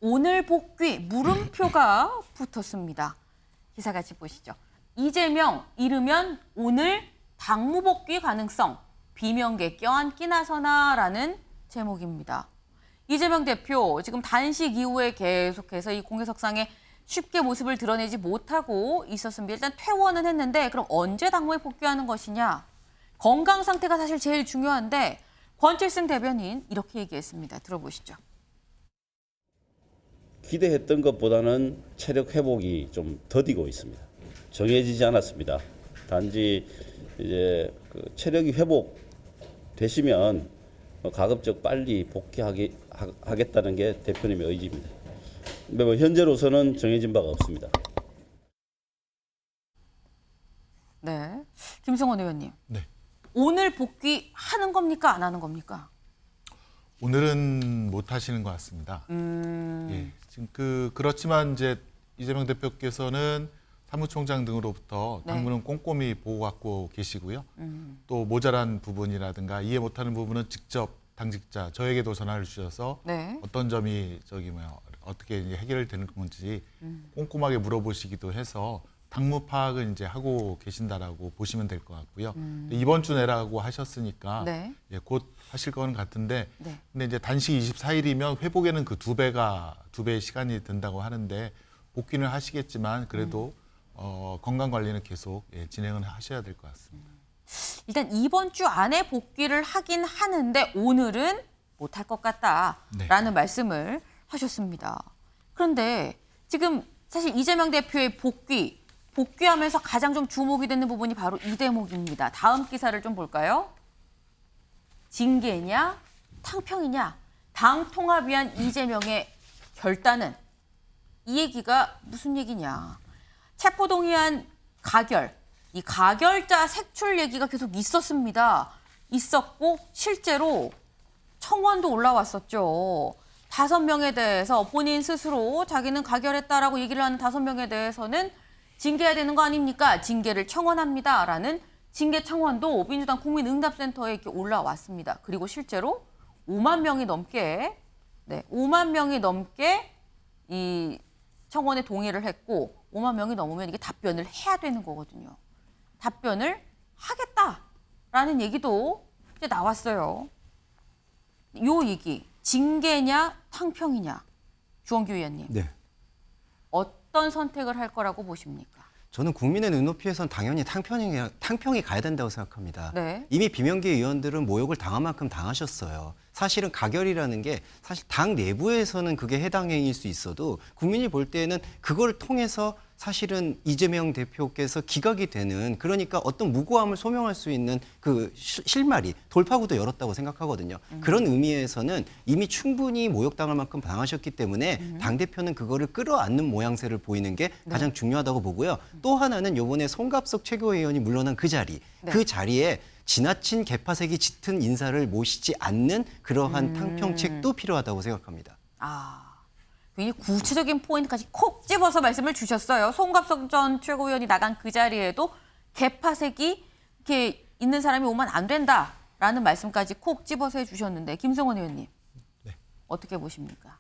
오늘 복귀 물음표가 붙었습니다. 기사 같이 보시죠. 이재명 이르면 오늘 당무 복귀 가능성 비명계 껴안기 나서나라는 제목입니다. 이재명 대표 지금 단식 이후에 계속해서 이 공개석상에 쉽게 모습을 드러내지 못하고 있었습니다. 일단 퇴원은 했는데 그럼 언제 당무에 복귀하는 것이냐. 건강 상태가 사실 제일 중요한데 권칠승 대변인 이렇게 얘기했습니다. 들어보시죠. 기대했던 것보다는 체력 회복이 좀 더디고 있습니다. 정해지지 않았습니다. 단지 이제 체력이 회복되시면 가급적 빨리 복귀하겠다는 게 대표님의 의지입니다. 현재로서는 정해진 바가 없습니다. 네, 김성원 의원님. 네. 오늘 복귀하는 겁니까? 안 하는 겁니까? 오늘은 못 하시는 것 같습니다. 예, 지금 그렇지만 이제 이재명 대표께서는 사무총장 등으로부터 당무는 꼼꼼히 보고받고 계시고요. 또 모자란 부분이라든가 이해 못하는 부분은 직접 당직자 저에게도 전화를 주셔서 어떤 점이 어떻게 이제 해결되는 건지 꼼꼼하게 물어보시기도 해서 당무 파악은 이제 하고 계신다라고 보시면 될 것 같고요. 이번 주 내라고 하셨으니까 예, 곧 하실 거는 같은데, 근데 이제 단식 24일이면 회복에는 그 두 배의 시간이 든다고 하는데 복귀는 하시겠지만 그래도 건강 관리는 계속 진행을 하셔야 될 것 같습니다. 일단 이번 주 안에 복귀를 하긴 하는데 오늘은 못할 것 같다라는 말씀을 하셨습니다. 그런데 지금 사실 이재명 대표의 복귀하면서 가장 좀 주목이 되는 부분이 바로 이 대목입니다. 다음 기사를 좀 볼까요? 징계냐, 탕평이냐, 당 통합 위한 이재명의 결단은 이 얘기가 무슨 얘기냐. 체포동의안 가결, 이 가결자 색출 얘기가 계속 있었고 실제로 청원도 올라왔었죠. 5명에 대해서 본인 스스로 자기는 가결했다라고 얘기를 하는 5명에 대해서는 징계해야 되는 거 아닙니까? 징계를 청원합니다라는 징계 청원도 민주당 국민응답센터에 이렇게 올라왔습니다. 그리고 실제로 5만 명이 넘게 이 청원에 동의를 했고 5만 명이 넘으면 이게 답변을 해야 되는 거거든요. 답변을 하겠다라는 얘기도 이제 나왔어요. 요 얘기, 징계냐 탕평이냐, 주원규 의원님. 네. 어떤 선택을 할 거라고 보십니까? 저는 국민의 눈높이에선 당연히 탕평이 가야 된다고 생각합니다. 이미 비명계 의원들은 모욕을 당한 만큼 당하셨어요. 사실은 가결이라는 게 사실 당 내부에서는 그게 해당 행위일 수 있어도 국민이 볼 때에는 그걸 통해서 사실은 이재명 대표께서 기각이 되는, 그러니까 어떤 무고함을 소명할 수 있는 그 실마리, 돌파구도 열었다고 생각하거든요. 그런 의미에서는 이미 충분히 모욕당할 만큼 당하셨기 때문에 당대표는 그거를 끌어안는 모양새를 보이는 게 가장 중요하다고 보고요. 또 하나는 이번에 송갑석 최고위원이 물러난 그 자리, 그 자리에 지나친 개파색이 짙은 인사를 모시지 않는 그러한 탕평책도 필요하다고 생각합니다. 굉장히 구체적인 포인트까지 콕 집어서 말씀을 주셨어요. 송갑석 전 최고위원이 나간 그 자리에도 개파색이 이렇게 있는 사람이 오면 안 된다라는 말씀까지 콕 집어서 해주셨는데 김성원 의원님 어떻게 보십니까?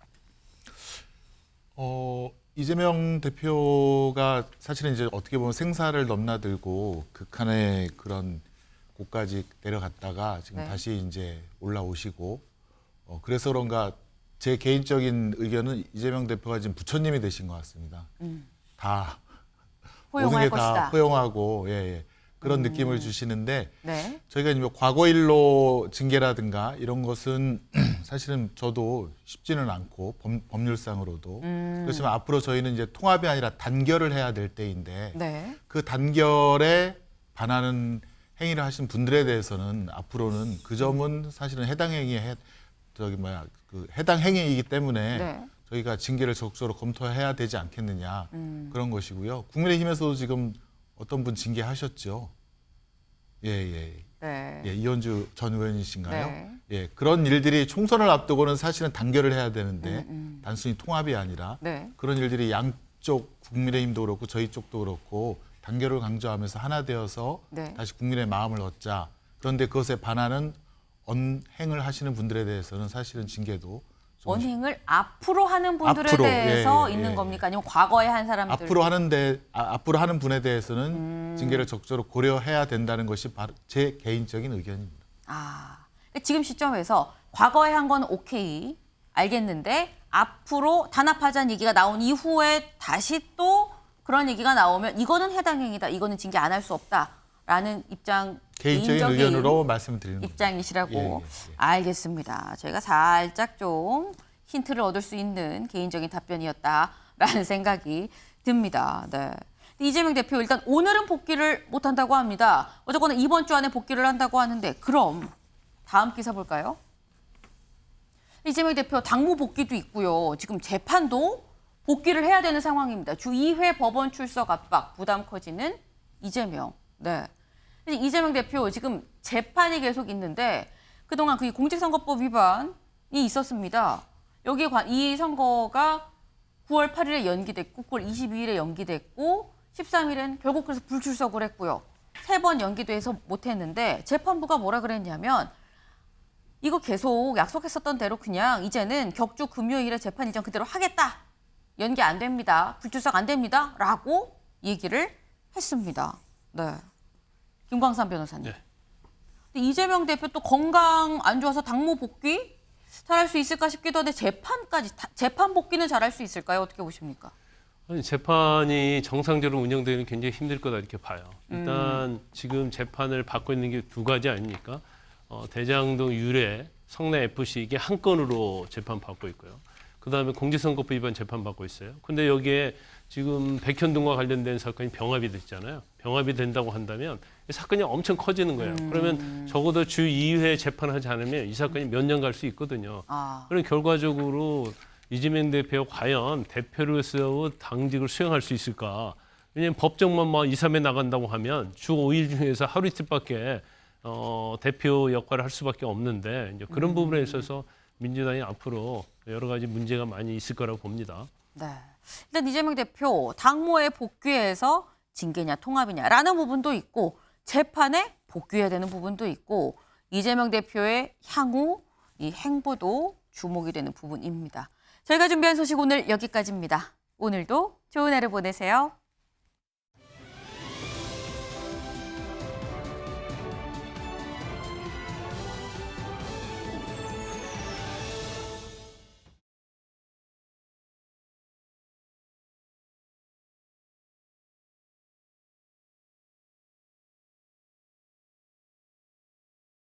이재명 대표가 사실은 이제 어떻게 보면 생사를 넘나들고 극한의 그런 곳까지 내려갔다가 지금 다시 이제 올라오시고 그래서 그런가 제 개인적인 의견은 이재명 대표가 지금 부처님이 되신 것 같습니다. 다 모든 게 다 허용하고 그런 느낌을 주시는데 저희가 이제 과거일로 징계라든가 이런 것은 사실은 저도 쉽지는 않고 법률상으로도 그렇지만 앞으로 저희는 이제 통합이 아니라 단결을 해야 될 때인데 그 단결에 반하는 행위를 하신 분들에 대해서는 앞으로는 그 점은 사실은 해당 행위이기 때문에 저희가 징계를 적극적으로 검토해야 되지 않겠느냐 그런 것이고요. 국민의힘에서도 지금 어떤 분 징계하셨죠. 이현주 전 의원이신가요? 그런 일들이 총선을 앞두고는 사실은 단결을 해야 되는데 단순히 통합이 아니라 그런 일들이 양쪽 국민의힘도 그렇고 저희 쪽도 그렇고 단결을 강조하면서 하나 되어서 다시 국민의 마음을 얻자. 그런데 그것에 반하는 언행을 하시는 분들에 대해서는 사실은 징계도 언행을 앞으로 하는 분들에 앞으로, 대해서 예, 있는 예. 겁니까? 아니면 과거에 한 사람들? 앞으로 하는 분에 대해서는 징계를 적절히 고려해야 된다는 것이 바로 제 개인적인 의견입니다. 지금 시점에서 과거에 한 건 오케이, 알겠는데 앞으로 단합하자는 얘기가 나온 이후에 다시 또 그런 얘기가 나오면 이거는 해당 행위다, 이거는 징계 안 할 수 없다라는 입장, 개인적인 의견으로 말씀드리는 겁니다. 입장이시라고. 예. 알겠습니다. 저희가 살짝 좀 힌트를 얻을 수 있는 개인적인 답변이었다라는 생각이 듭니다. 네. 이재명 대표 일단 오늘은 복귀를 못한다고 합니다. 어쨌거나 이번 주 안에 복귀를 한다고 하는데 그럼 다음 기사 볼까요? 이재명 대표 당무 복귀도 있고요. 지금 재판도 복귀를 해야 되는 상황입니다. 주 2회 법원 출석 압박 부담 커지는 이재명. 네. 이재명 대표 지금 재판이 계속 있는데 그동안 그 공직선거법 위반이 있었습니다. 이 선거가 9월 8일에 연기됐고 9월 22일에 연기됐고 13일엔 결국 그래서 불출석을 했고요. 3번 연기돼서 못했는데 재판부가 뭐라 그랬냐면 이거 계속 약속했었던 대로 그냥 이제는 격주 금요일에 재판 일정 그대로 하겠다. 연기 안 됩니다. 불출석 안 됩니다. 라고 얘기를 했습니다. 네. 김광삼 변호사님. 네. 근데 이재명 대표 또 건강 안 좋아서 당무 복귀 잘할 수 있을까 싶기도 한데 재판 복귀는 잘할 수 있을까요? 어떻게 보십니까? 아니, 재판이 정상적으로 운영되는 게 굉장히 힘들 거다 이렇게 봐요. 일단 지금 재판을 받고 있는 게 2가지 아닙니까? 대장동 유례, 성내 FC 이게 한 건으로 재판 받고 있고요. 그다음에 공직선거법 위반 재판 받고 있어요. 근데 여기에 지금 백현동과 관련된 사건이 병합이 됐잖아요. 병합이 된다고 한다면 이 사건이 엄청 커지는 거예요. 그러면 적어도 주 2회 재판하지 않으면 이 사건이 몇 년 갈 수 있거든요. 그럼 결과적으로 이재명 대표가 과연 대표로서 당직을 수행할 수 있을까? 왜냐하면 법정만 2, 3회 나간다고 하면 주 5일 중에서 하루 이틀밖에 대표 역할을 할 수밖에 없는데 이제 그런 부분에 있어서 민주당이 앞으로 여러 가지 문제가 많이 있을 거라고 봅니다. 네. 일단 이재명 대표 당무에 복귀해서 징계냐 통합이냐라는 부분도 있고 재판에 복귀해야 되는 부분도 있고 이재명 대표의 향후 이 행보도 주목이 되는 부분입니다. 저희가 준비한 소식 오늘 여기까지입니다. 오늘도 좋은 하루 보내세요.